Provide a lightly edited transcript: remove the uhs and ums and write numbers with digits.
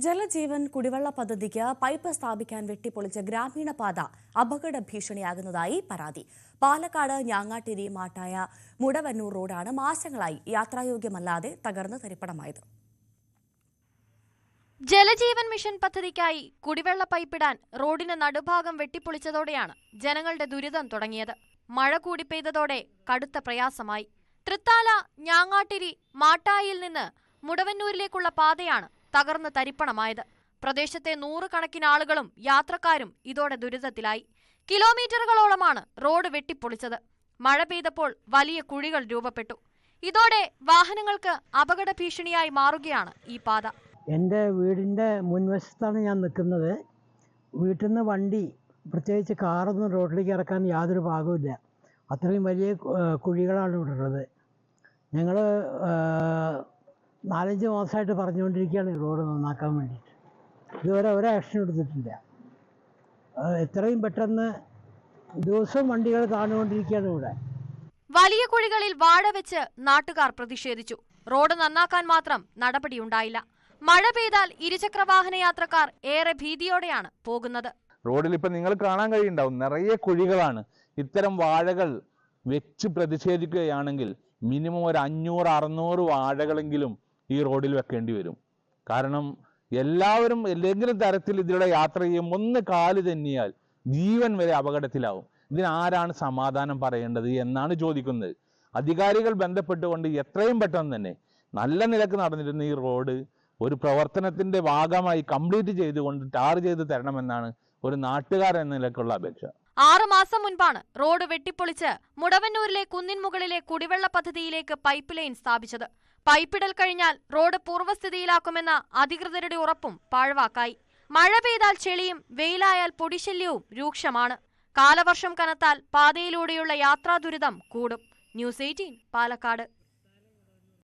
ജലജീവൻ കുടിവെള്ള പദ്ധതിക്ക് പൈപ്പ് സ്ഥാപിക്കാൻ വെട്ടിപ്പൊളിച്ച ഗ്രാമീണ പാത അപകട ഭീഷണിയാകുന്നതായി പരാതി. പാലക്കാട് ഞാങ്ങാട്ടിരി മാട്ടായ മുടവന്നൂർ റോഡാണ് മാസങ്ങളായി യാത്രായോഗ്യമല്ലാതെ തകർന്ന് തരിപ്പണമായത്. ജലജീവൻ മിഷൻ പദ്ധതിക്കായി കുടിവെള്ള പൈപ്പിടാൻ റോഡിന് നടുഭാഗം വെട്ടിപ്പൊളിച്ചതോടെയാണ് ജനങ്ങളുടെ ദുരിതം തുടങ്ങിയത്. മഴ കൂടി പെയ്തതോടെ കടുത്ത പ്രയാസമായി. തൃത്താല ഞാങ്ങാട്ടിരി മാട്ടായിൽ നിന്ന് മുടവന്നൂരിലേക്കുള്ള പാതയാണ് തകർന്ന് തരിപ്പണമായത്. പ്രദേശത്തെ നൂറുകണക്കിന് ആളുകളും യാത്രക്കാരും ഇതോടെ ദുരിതത്തിലായി. കിലോമീറ്ററുകളോളമാണ് റോഡ് വെട്ടിപ്പൊളിച്ചത്. മഴ പെയ്തപ്പോൾ വലിയ കുഴികൾ രൂപപ്പെട്ടു. ഇതോടെ വാഹനങ്ങൾക്ക് അപകട ഭീഷണിയായി മാറുകയാണ് ഈ പാത. എൻ്റെ വീടിൻ്റെ മുൻവശത്താണ് ഞാൻ നിൽക്കുന്നത്. വീട്ടിൽ നിന്ന് വണ്ടി, പ്രത്യേകിച്ച് കാറൊന്നും റോഡിലേക്ക് ഇറക്കാൻ യാതൊരു ഭാഗവുമില്ല. അത്രയും വലിയ കുഴികളാണ് ഇവിടെ ഉള്ളത്. ഞങ്ങൾ 4-5 മാസമായിട്ട് പറഞ്ഞുകൊണ്ടിരിക്കുകയാണ് ഈ റോഡ് നന്നാക്കാൻ വേണ്ടിയിട്ട്. ഇതുവരെ ഒരു ആക്ഷൻ എടുത്തിട്ടില്ല. എത്രയും പെട്ടെന്ന് ദിവസവും വണ്ടികൾ താണുകൊണ്ടിരിക്കുകയാണ് ഇവിടെ. വലിയ കുഴികളിൽ വാഴ വെച്ച് നാട്ടുകാർ പ്രതിഷേധിച്ചു. റോഡ് നന്നാക്കാൻ മാത്രം നടപടിയുണ്ടായില്ല. മഴ പെയ്താൽ ഇരുചക്രവാഹന യാത്രക്കാർ ഏറെ ഭീതിയോടെയാണ് പോകുന്നത്. റോഡിൽ ഇപ്പൊ നിങ്ങൾ കാണാൻ കഴിയുണ്ടാവും, നിറയെ കുഴികളാണ്. ഇത്തരം വാഴകൾ വെച്ച് പ്രതിഷേധിക്കുകയാണെങ്കിൽ മിനിമം ഒരു 500-600 വാഴകളെങ്കിലും ഈ റോഡിൽ വെക്കേണ്ടി വരും. കാരണം എല്ലാവരും എന്തെങ്കിലും തരത്തിൽ ഇതിലൂടെ യാത്ര ചെയ്യും, ഒന്ന് കാല് തെന്നിയാൽ ജീവൻ വരെ അപകടത്തിലാവും. ഇതിനാരാണ് സമാധാനം പറയേണ്ടത് എന്നാണ് ചോദിക്കുന്നത്. അധികാരികൾ ബന്ധപ്പെട്ടുകൊണ്ട് എത്രയും പെട്ടെന്ന് തന്നെ നല്ല നിലക്ക് നടന്നിരുന്ന ഈ റോഡ് ഒരു പ്രവർത്തനത്തിന്റെ ഭാഗമായി കംപ്ലീറ്റ് ചെയ്തുകൊണ്ട് ടാർ ചെയ്ത് തരണമെന്നാണ് ഒരു നാട്ടുകാരൻ എന്ന നിലക്കുള്ള അപേക്ഷ. 6 മാസം മുൻപാണ് റോഡ് വെട്ടിപ്പൊളിച്ച് മുടവന്നൂരിലെ കുന്നിൻ മുകളിലെ കുടിവെള്ള പദ്ധതിയിലേക്ക് പൈപ്പ് ലൈൻ സ്ഥാപിച്ചത്. പൈപ്പിടൽ കഴിഞ്ഞാൽ റോഡ് പൂർവ്വസ്ഥിതിയിലാക്കുമെന്ന അധികൃതരുടെ ഉറപ്പും പാഴ്വാക്കായി. മഴ പെയ്താൽ ചെളിയും വെയിലായാൽ പൊടിശല്യവും രൂക്ഷമാണ്. കാലവർഷം കനത്താൽ പാതയിലൂടെയുള്ള യാത്രാ ദുരിതം കൂടും. ന്യൂസ് 18 പാലക്കാട്.